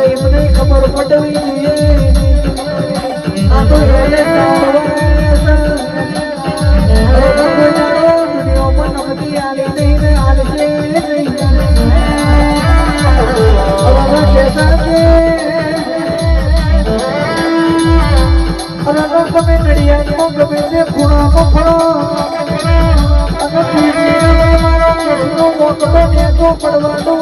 એમને ખબર પડવી આ તો એને દુનિયામાં નમતી આવી નહીં ને હાલશે ગમે નડિયાદમાં ગમે તે ખૂણામાં ફરો અને મારો મોટો નેતો પડવાનો